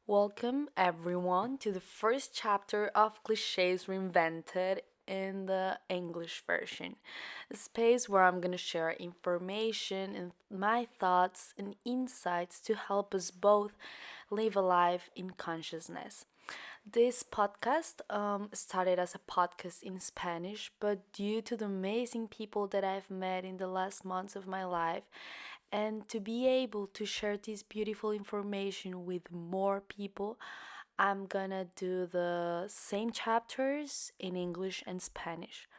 Welcome, everyone, to the first chapter of Clichés Reinvented in the English version, a space where I'm going to share information and my thoughts and insights to help us both live a life in consciousness. This podcast started as a podcast in Spanish, but due to the amazing people that I've met in the last months of my life, and to be able to share this beautiful information with more people, I'm gonna do the same chapters in English and Spanish.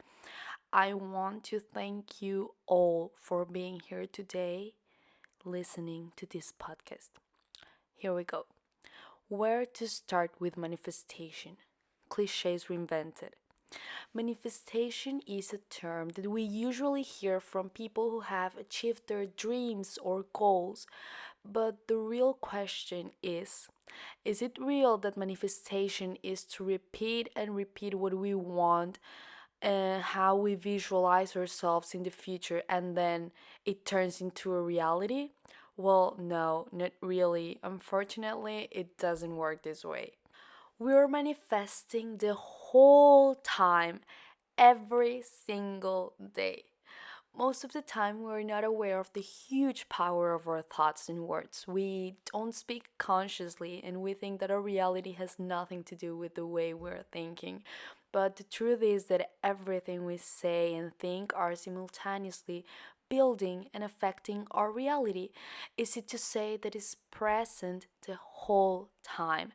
I want to thank you all for being here today, listening to this podcast. Here we go. Where to start with manifestation? Clichés reinvented. Manifestation is a term that we usually hear from people who have achieved their dreams or goals. But the real question is it real that manifestation is to repeat and repeat what we want and how we visualize ourselves in the future and then it turns into a reality? Well, no, not really. Unfortunately, it doesn't work this way. We're manifesting the whole time, every single day. Most of the time, we're not aware of the huge power of our thoughts and words. We don't speak consciously, and we think that our reality has nothing to do with the way we're thinking. But the truth is that everything we say and think are simultaneously building and affecting our reality. Is it to say that it's present the whole time?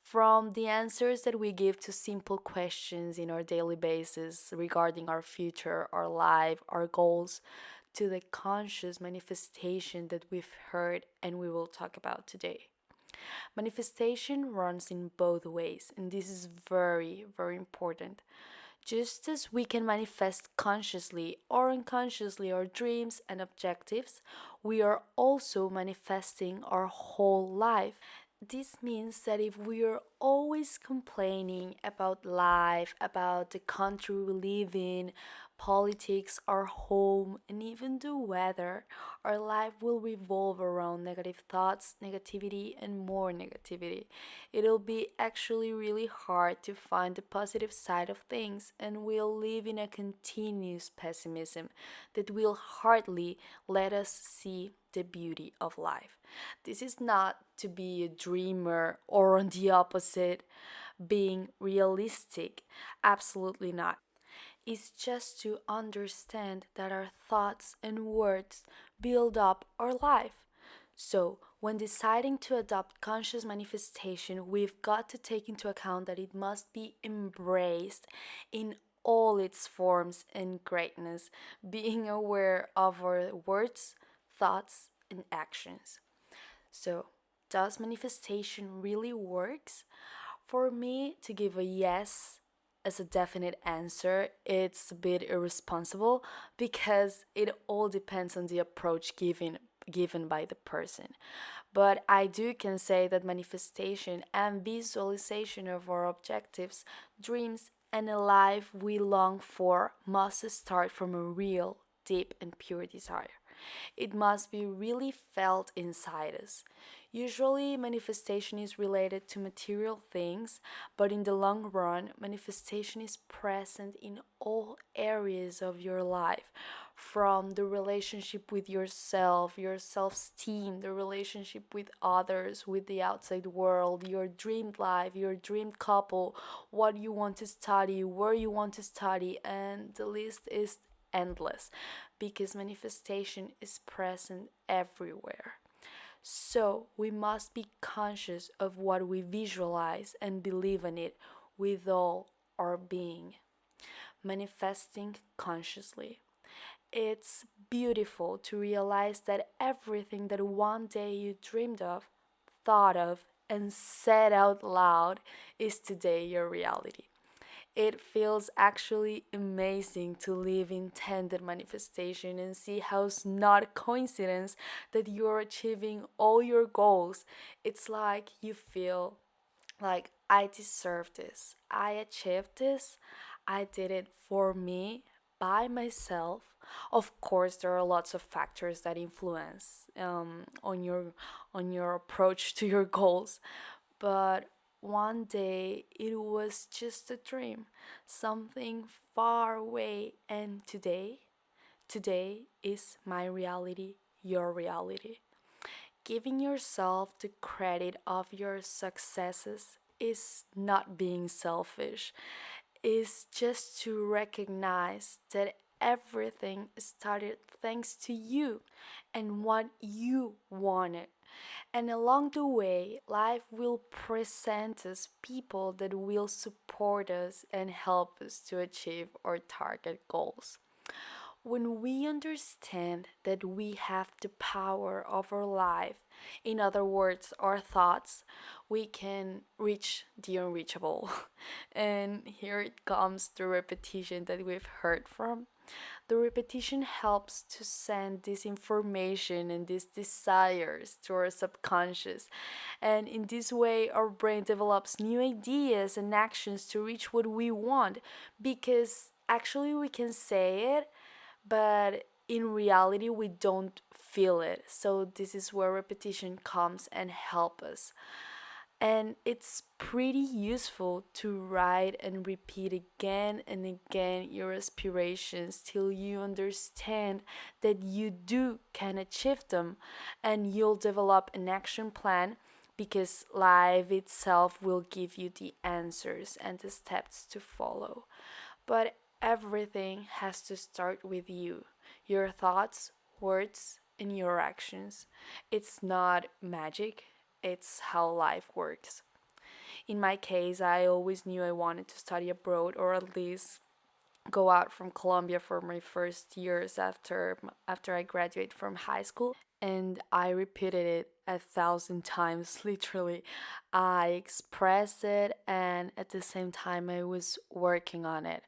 From the answers that we give to simple questions in our daily basis regarding our future, our life, our goals, to the conscious manifestation that we've heard and we will talk about today. Manifestation runs in both ways, and this is very, very important. Just as we can manifest consciously or unconsciously our dreams and objectives, we are also manifesting our whole life. This means that if we are always complaining about life, about the country we live in, politics, our home, and even the weather, our life will revolve around negative thoughts, negativity, and more negativity. It'll be actually really hard to find the positive side of things, and we'll live in a continuous pessimism that will hardly let us see the beauty of life. This is not to be a dreamer or on the opposite, being realistic. Absolutely not. It's just to understand that our thoughts and words build up our life. So, when deciding to adopt conscious manifestation, we've got to take into account that it must be embraced in all its forms and greatness, being aware of our words, thoughts, and actions. So, does manifestation really works? For me to give a yes as a definite answer, it's a bit irresponsible because it all depends on the approach given by the person. But I do can say that manifestation and visualization of our objectives, dreams, and a life we long for must start from a real, deep, and pure desire. It must be really felt inside us. Usually, manifestation is related to material things, but in the long run, manifestation is present in all areas of your life, from the relationship with yourself, your self esteem, the relationship with others, with the outside world, your dreamed life, your dreamed couple, what you want to study, where you want to study, and the list is endless because manifestation is present everywhere. So we must be conscious of what we visualize and believe in it with all our being. Manifesting consciously. It's beautiful to realize that everything that one day you dreamed of, thought of, and said out loud is today your reality. It feels actually amazing to live in tended manifestation and see how it's not a coincidence that you're achieving all your goals. It's like you feel like I deserve this. I achieved this. I did it for me by myself. Of course, there are lots of factors that influence on your approach to your goals, but one day it was just a dream, something far away, and today is my reality, your reality. Giving yourself the credit of your successes is not being selfish, is just to recognize that everything started thanks to you and what you wanted. And along the way, life will present us people that will support us and help us to achieve our target goals. When we understand that we have the power of our life, in other words, our thoughts, we can reach the unreachable. And here it comes the repetition that we've heard from. The repetition helps to send this information and these desires to our subconscious. And in this way, our brain develops new ideas and actions to reach what we want because actually we can say it, but in reality we don't feel it. So this is where repetition comes and help us. And it's pretty useful to write and repeat again and again your aspirations till you understand that you do can achieve them, and you'll develop an action plan because life itself will give you the answers and the steps to follow. But everything has to start with you, your thoughts, words, and your actions. It's not magic, it's how life works. In my case, I always knew I wanted to study abroad or at least go out from Colombia for my first years after I graduate from high school, and I repeated it 1,000 times literally. I expressed it, and at the same time I was working on it.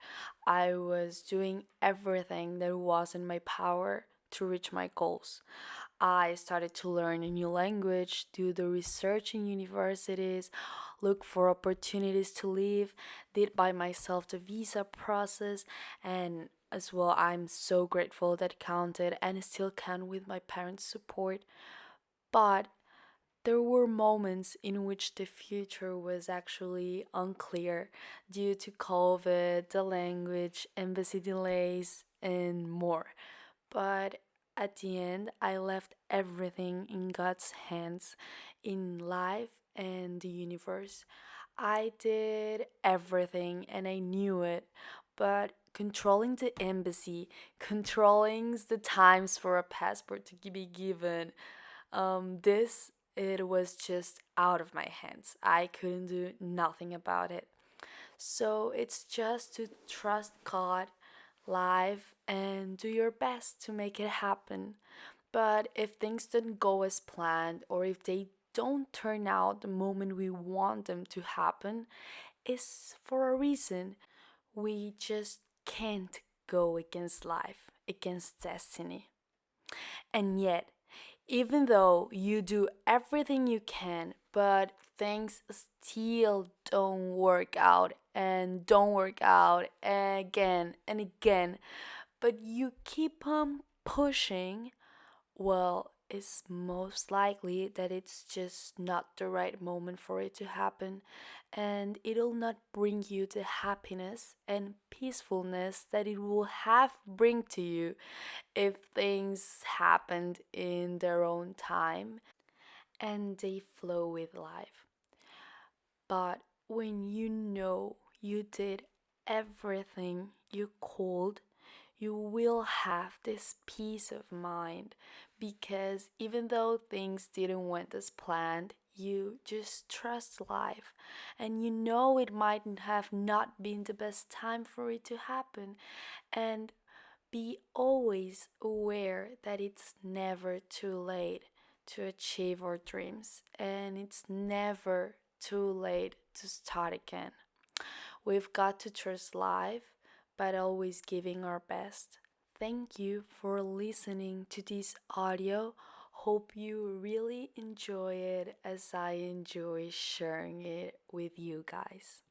I was doing everything that was in my power to reach my goals. I started to learn a new language, do the research in universities, look for opportunities to live, did by myself the visa process, and as well, I'm so grateful that counted and still can with my parents' support. But there were moments in which the future was actually unclear due to COVID, the language, embassy delays, and more. But at the end, I left everything in God's hands, in life and the universe. I did everything and I knew it, but controlling the embassy, controlling the times for a passport to be given, this it was just out of my hands. I couldn't do nothing about it. So it's just to trust God, life, and do your best to make it happen. But if things don't go as planned, or if they don't turn out the moment we want them to happen, it's for a reason. We just can't go against life, against destiny. And yet, even though you do everything you can, but things still don't work out and don't work out again and again, but you keep on pushing, well, it's most likely that it's just not the right moment for it to happen, and it'll not bring you the happiness and peacefulness that it will have bring to you if things happened in their own time and they flow with life. But when you know you did everything you could, you will have this peace of mind because even though things didn't went as planned, you just trust life and you know it might have not been the best time for it to happen, and be always aware that it's never too late to achieve our dreams and it's never too late to start again. We've got to trust life, but always giving our best. Thank you for listening to this audio. Hope you really enjoy it as I enjoy sharing it with you guys.